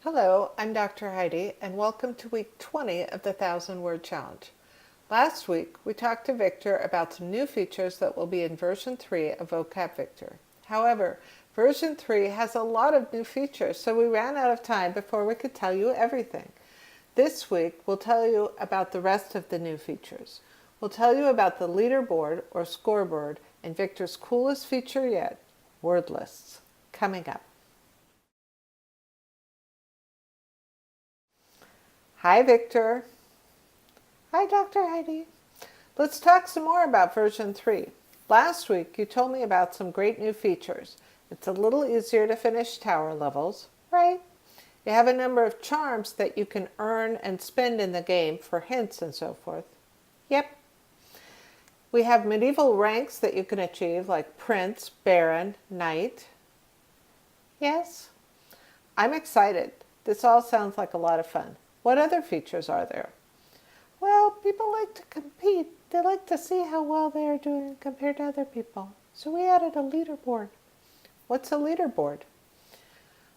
Hello, I'm Dr. Heidi, and welcome to week 20 of the 1,000-Word Challenge. Last week, we talked to Victor about some new features that will be in version 3 of Vocab Victor. However, version 3 has a lot of new features, so we ran out of time before we could tell you everything. This week, we'll tell you about the rest of the new features. We'll tell you about the leaderboard or scoreboard and Victor's coolest feature yet, word lists, coming up. Hi, Victor. Hi, Dr. Heidi. Let's talk some more about version 3. Last week, you told me about some great new features. It's a little easier to finish tower levels, right? You have a number of charms that you can earn and spend in the game for hints and so forth. Yep. We have medieval ranks that you can achieve, like Prince, Baron, Knight. Yes? I'm excited. This all sounds like a lot of fun. What other features are there? Well, people like to compete. They like to see how well they are doing compared to other people. So we added a leaderboard. What's a leaderboard?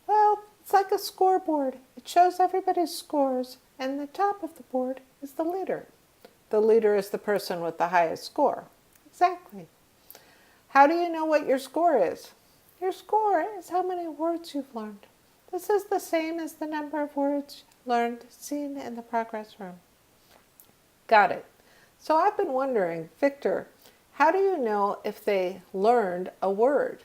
Well, it's like a scoreboard. It shows everybody's scores, and the top of the board is the leader. The leader is the person with the highest score. Exactly. How do you know what your score is? Your score is how many words you've learned. This is the same as the number of words learned seen in the progress room. Got it. So I've been wondering, Victor, how do you know if they learned a word?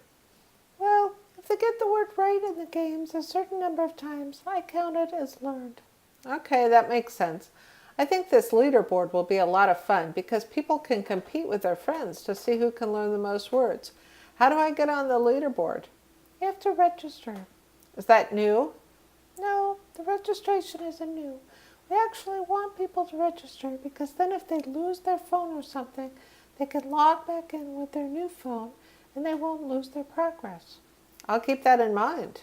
Well, if they get the word right in the games a certain number of times, I count it as learned. Okay, that makes sense. I think this leaderboard will be a lot of fun because people can compete with their friends to see who can learn the most words. How do I get on the leaderboard? You have to register. Is that new? No, the registration isn't new. We actually want people to register because then if they lose their phone or something, they can log back in with their new phone and they won't lose their progress. I'll keep that in mind.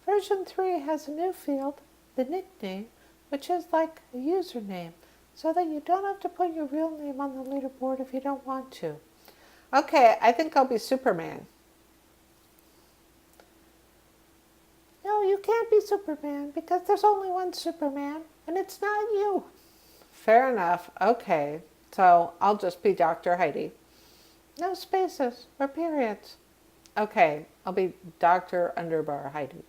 Version 3 has a new field, the nickname, which is like a username, so that you don't have to put your real name on the leaderboard if you don't want to. Okay, I think I'll be Superman. No, you can't be Superman because there's only one Superman, and it's not you. Fair enough. Okay, so I'll just be Dr. Heidi. No spaces or periods. Okay, I'll be Dr. Underbar Heidi.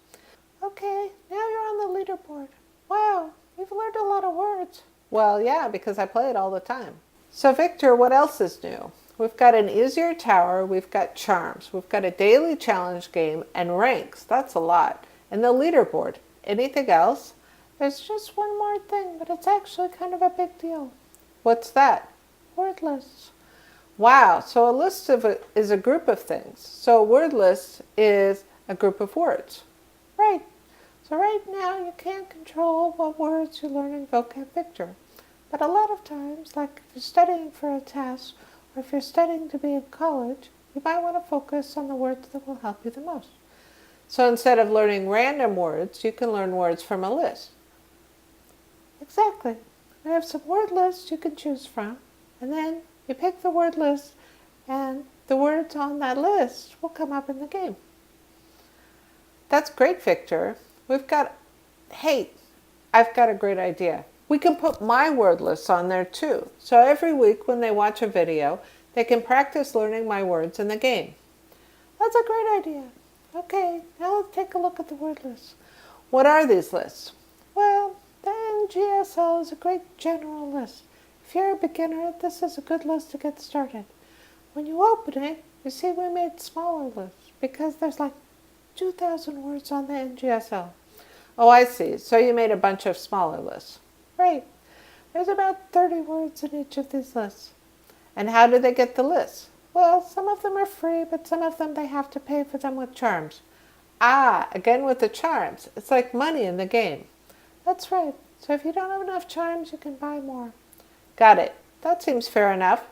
Okay, now you're on the leaderboard. Wow, you've learned a lot of words. Well, yeah, because I play it all the time. So Victor, what else is new? We've got an easier tower, we've got charms, we've got a daily challenge game, and ranks. That's a lot. And the leaderboard. Anything else? There's just one more thing, but it's actually kind of a big deal. What's that? Word lists. Wow, so a list is a group of things. So a word list is a group of words. Right. So right now you can't control what words you learn in Vocab Victor. But a lot of times, like if you're studying for a test, or if you're studying to be in college, you might want to focus on the words that will help you the most. So instead of learning random words, you can learn words from a list. Exactly. We have some word lists you can choose from, and then you pick the word list, and the words on that list will come up in the game. That's great, Victor. Hey, I've got a great idea. We can put my word lists on there too. So every week when they watch a video, they can practice learning my words in the game. That's a great idea. Okay, now let's take a look at the word lists. What are these lists? Well, the NGSL is a great general list. If you're a beginner, this is a good list to get started. When you open it, you see we made smaller lists because there's like 2,000 words on the NGSL. Oh, I see. So you made a bunch of smaller lists. Right. There's about 30 words in each of these lists. And how do they get the lists? Well, some of them are free, but some of them they have to pay for them with charms. Ah, again with the charms. It's like money in the game. That's right. So if you don't have enough charms, you can buy more. Got it. That seems fair enough.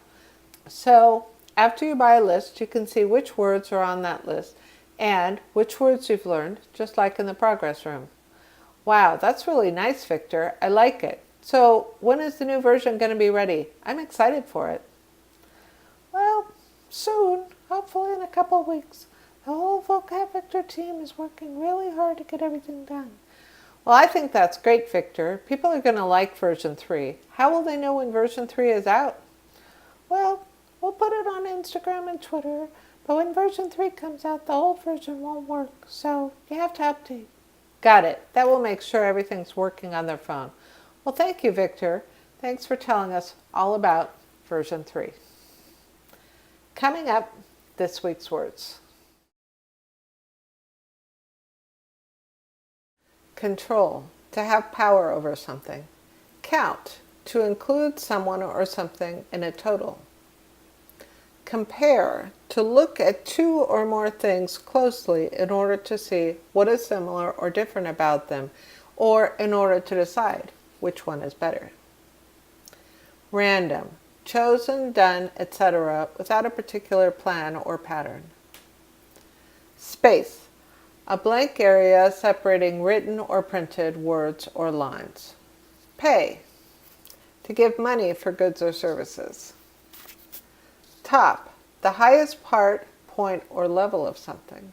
So after you buy a list, you can see which words are on that list and which words you've learned, just like in the progress room. Wow, that's really nice, Victor. I like it. So when is the new version going to be ready? I'm excited for it. Well, soon, hopefully in a couple of weeks. The whole Vocab Victor team is working really hard to get everything done. Well, I think that's great, Victor. People are going to like version 3. How will they know when version 3 is out? Well, we'll put it on Instagram and Twitter, but when version 3 comes out, the old version won't work, so you have to update. Got it. That will make sure everything's working on their phone. Well, thank you, Victor. Thanks for telling us all about version 3. Coming up, this week's words. Control, to have power over something. Count, to include someone or something in a total. Compare, to look at two or more things closely in order to see what is similar or different about them, or in order to decide which one is better. Random, chosen, done, etc., without a particular plan or pattern. Space, a blank area separating written or printed words or lines. Pay, to give money for goods or services. Top, the highest part, point, or level of something.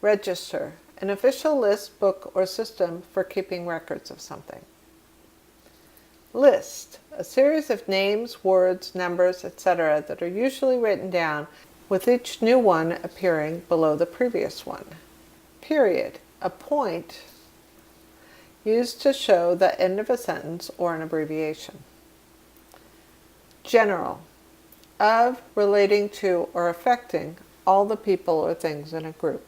Register, an official list, book, or system for keeping records of something. List, a series of names, words, numbers, etc. that are usually written down, with each new one appearing below the previous one. Period, a point used to show the end of a sentence or an abbreviation. General, of, relating to, or affecting all the people or things in a group.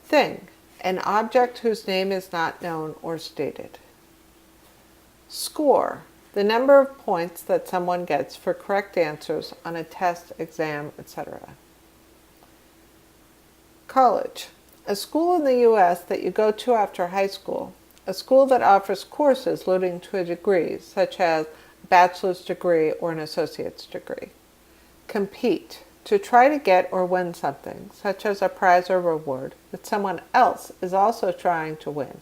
Thing, an object whose name is not known or stated. Score, the number of points that someone gets for correct answers on a test, exam, etc. College, a school in the U.S. that you go to after high school, a school that offers courses leading to a degree, such as a bachelor's degree or an associate's degree. Compete, to try to get or win something, such as a prize or reward, that someone else is also trying to win.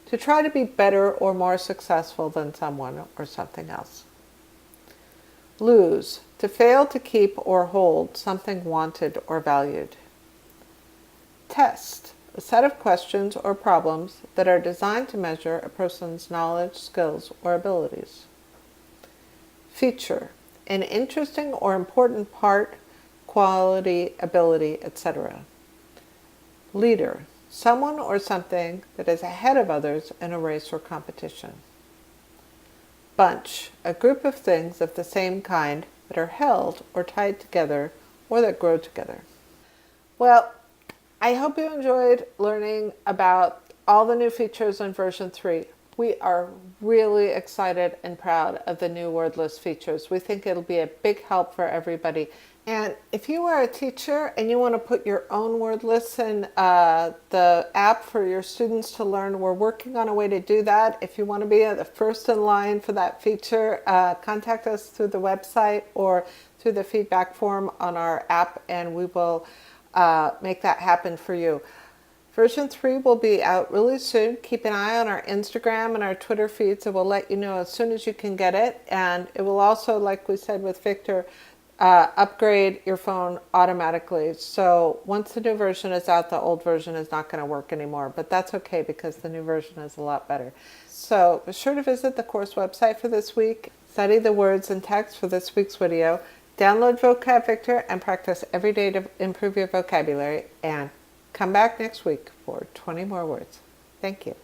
To try to be better or more successful than someone or something else. Lose, to fail to keep or hold something wanted or valued. Test, a set of questions or problems that are designed to measure a person's knowledge, skills, or abilities. Feature, an interesting or important part, quality, ability, etc. Leader, someone or something that is ahead of others in a race or competition. Bunch, a group of things of the same kind that are held or tied together or that grow together. Well, I hope you enjoyed learning about all the new features in version 3. We are really excited and proud of the new word list features. We think it'll be a big help for everybody. And if you are a teacher and you want to put your own word lists in the app for your students to learn, we're working on a way to do that. If you want to be the first in line for that feature, contact us through the website or through the feedback form on our app, and we will make that happen for you. Version 3 will be out really soon. Keep an eye on our Instagram and our Twitter feeds, and we'll let you know as soon as you can get it. And it will also, like we said with Victor, upgrade your phone automatically. So once the new version is out, the old version is not going to work anymore, but that's okay because the new version is a lot better. So be sure to visit the course website for this week, study the words and text for this week's video, download Vocab Victor and practice every day to improve your vocabulary, and come back next week for 20 more words. Thank you.